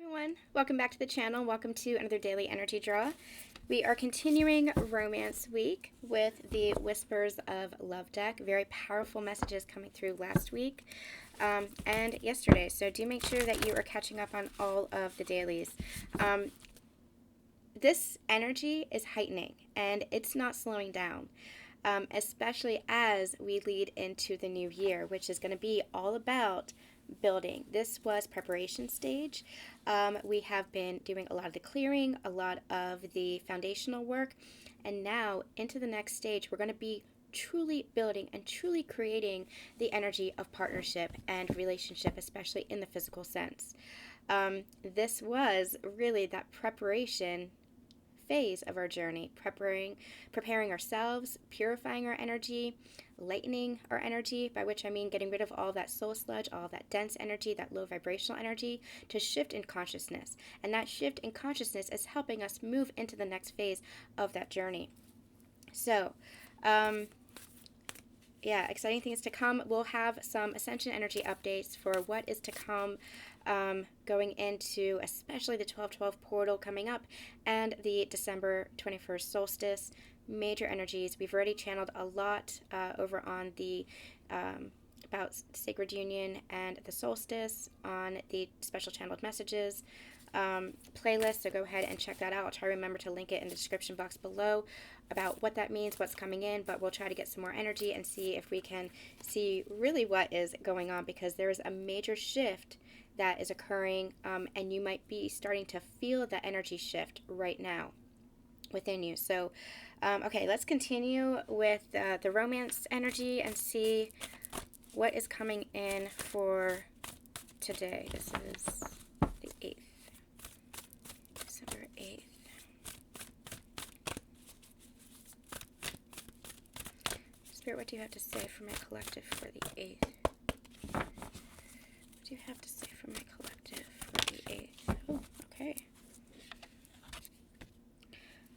Everyone, welcome back to the channel. Welcome to another daily energy draw. We are continuing Romance Week with the Whispers of Love deck. Very powerful messages coming through last week and yesterday. So do make sure that you are catching up on all of the dailies. This energy is heightening and it's not slowing down. Especially as we lead into the new year, which is going to be all about building. This was preparation stage. We have been doing a lot of the clearing, a lot of the foundational work, and now into the next stage, we're going to be truly building and truly creating the energy of partnership and relationship, especially in the physical sense. This was really that preparation phase of our journey, preparing ourselves, purifying our energy, lightening our energy, by which I mean getting rid of all that soul sludge, all that dense energy, that low vibrational energy, to shift in consciousness. And that shift in consciousness is helping us move into the next phase of that journey. So, yeah, exciting things to come. We'll have some Ascension energy updates for what is to come going into especially the 12/12 portal coming up and the December 21st solstice. Major energies. We've already channeled a lot over on the about Sacred Union and the solstice on the special channeled messages playlist, so go ahead and check that out. I'll try to remember to link it in the description box below about what that means, what's coming in, but we'll try to get some more energy and see if we can see really what is going on, because there is a major shift that is occurring, and you might be starting to feel that energy shift right now within you. So okay, let's continue with the romance energy and see what is coming in for today. This is the 8th. December 8th. Spirit, what do you have to say for my collective for the 8th? What do you have to say for my collective for the 8th? Oh, okay.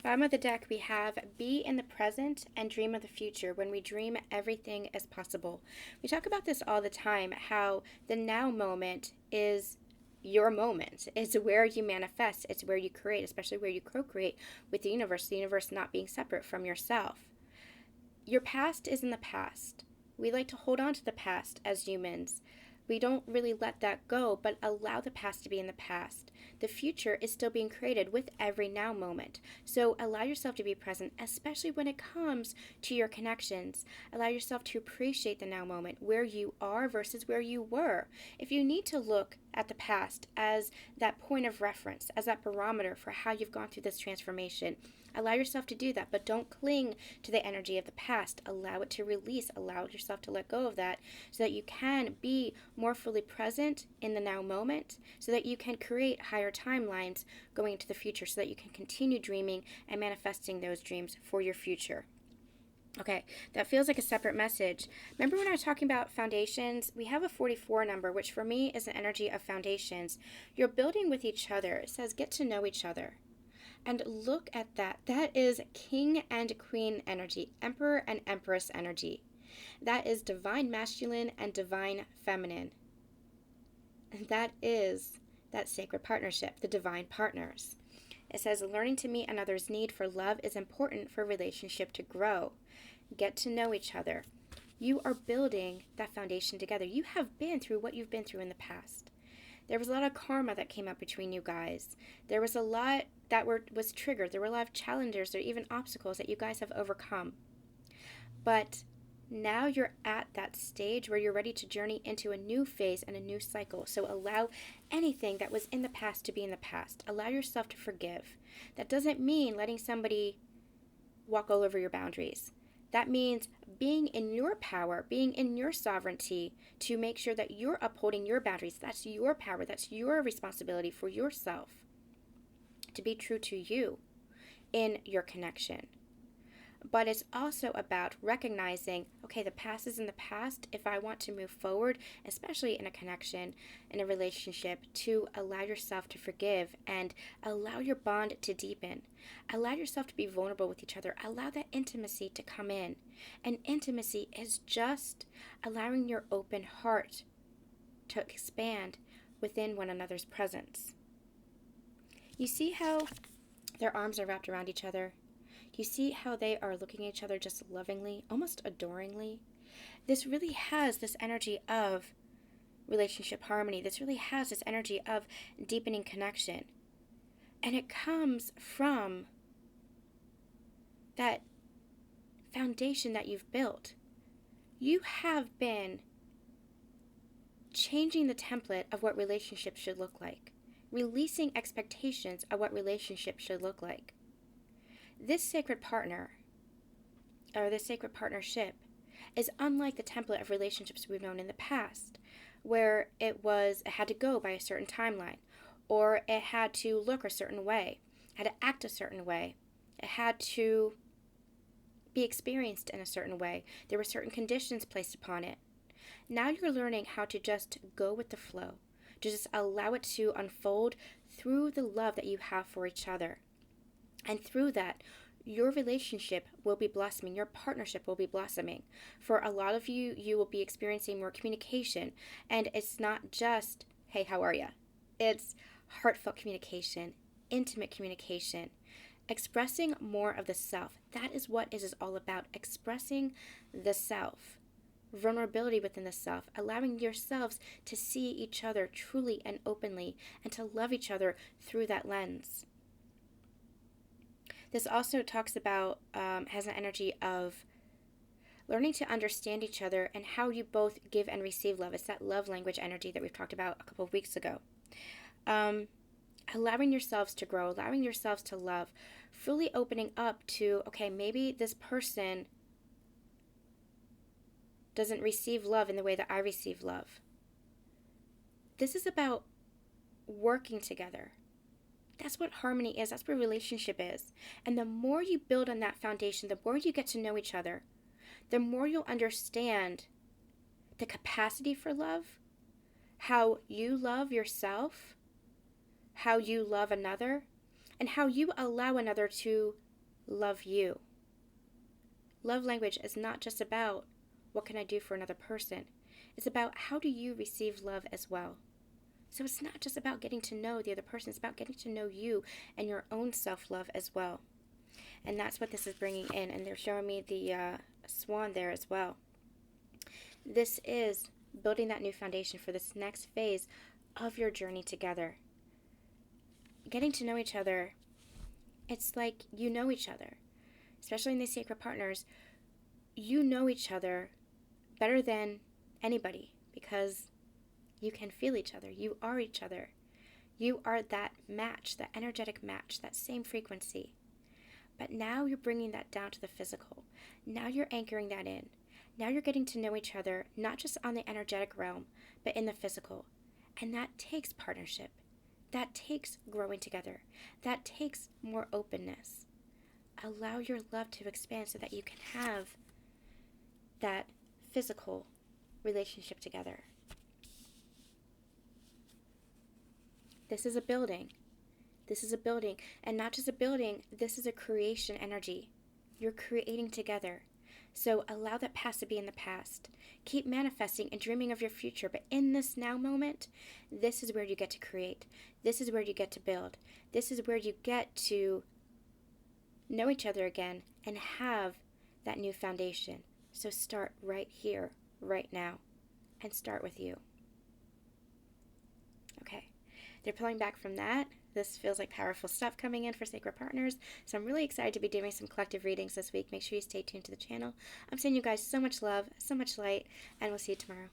Bottom of the deck, we have be in the present and dream of the future. When we dream, everything is possible. We talk about this all the time, how the now moment is your moment. It's where you manifest. It's where you create, especially where you co-create with the universe not being separate from yourself. Your past is in the past. We like to hold on to the past as humans. We don't really let that go, but allow the past to be in the past. The future is still being created with every now moment. So allow yourself to be present, especially when it comes to your connections. Allow yourself to appreciate the now moment, where you are versus where you were. If you need to look at the past as that point of reference, as that barometer for how you've gone through this transformation, allow yourself to do that, but don't cling to the energy of the past. Allow it to release. Allow yourself to let go of that so that you can be more fully present in the now moment, so that you can create higher timelines going into the future, so that you can continue dreaming and manifesting those dreams for your future. Okay, that feels like a separate message. Remember when I was talking about foundations? We have a 44 number, which for me is an energy of foundations. You're building with each other. It says get to know each other. And look at that. That is King and Queen energy, Emperor and Empress energy. That is divine masculine and divine feminine. And that is that sacred partnership, the divine partners. It says learning to meet another's need for love is important for a relationship to grow. Get to know each other. You are building that foundation together. You have been through what you've been through in the past. There was a lot of karma that came up between you guys. There was a lot that was triggered. There were a lot of challenges or even obstacles that you guys have overcome. But now you're at that stage where you're ready to journey into a new phase and a new cycle. So allow anything that was in the past to be in the past. Allow yourself to forgive. That doesn't mean letting somebody walk all over your boundaries. That means being in your power, being in your sovereignty to make sure that you're upholding your boundaries. That's your power. That's your responsibility for yourself to be true to you in your connection. But it's also about recognizing, okay, the past is in the past. If I want to move forward, especially in a connection, in a relationship, to allow yourself to forgive and allow your bond to deepen. Allow yourself to be vulnerable with each other. Allow that intimacy to come in. And intimacy is just allowing your open heart to expand within one another's presence. You see how their arms are wrapped around each other? You see how they are looking at each other just lovingly, almost adoringly? This really has this energy of relationship harmony. This really has this energy of deepening connection. And it comes from that foundation that you've built. You have been changing the template of what relationships should look like, releasing expectations of what relationships should look like. This sacred partner, or this sacred partnership, is unlike the template of relationships we've known in the past, where it had to go by a certain timeline, or it had to look a certain way, had to act a certain way, it had to be experienced in a certain way. There were certain conditions placed upon it. Now you're learning how to just go with the flow, to just allow it to unfold through the love that you have for each other. And through that, your relationship will be blossoming, your partnership will be blossoming. For a lot of you, you will be experiencing more communication. And it's not just, hey, how are you? It's heartfelt communication, intimate communication, expressing more of the self. That is what it is all about, expressing the self. Vulnerability within the self, allowing yourselves to see each other truly and openly and to love each other through that lens. This also talks about, has an energy of learning to understand each other and how you both give and receive love. It's that love language energy that we've talked about a couple of weeks ago. Allowing yourselves to grow, allowing yourselves to love, fully opening up to, okay, maybe this person doesn't receive love in the way that I receive love. This is about working together. That's what harmony is. That's what relationship is. And the more you build on that foundation, the more you get to know each other, the more you'll understand the capacity for love, how you love yourself, how you love another, and how you allow another to love you. Love language is not just about what can I do for another person. It's about how do you receive love as well. So it's not just about getting to know the other person. It's about getting to know you and your own self-love as well. And that's what this is bringing in. And they're showing me the swan there as well. This is building that new foundation for this next phase of your journey together. Getting to know each other, it's like you know each other. Especially in these sacred partners, you know each other better than anybody because you can feel each other. You are each other. You are that match, that energetic match, that same frequency. But now you're bringing that down to the physical. Now you're anchoring that in. Now you're getting to know each other, not just on the energetic realm, but in the physical. And that takes partnership. That takes growing together. That takes more openness. Allow your love to expand so that you can have that physical relationship together. This is a building. This is a building. And not just a building, this is a creation energy. You're creating together. So allow that past to be in the past. Keep manifesting and dreaming of your future. But in this now moment, this is where you get to create. This is where you get to build. This is where you get to know each other again and have that new foundation. So start right here, right now, and start with you. Okay, they're pulling back from that. This feels like powerful stuff coming in for Sacred Partners. So I'm really excited to be doing some collective readings this week. Make sure you stay tuned to the channel. I'm sending you guys so much love, so much light, and we'll see you tomorrow.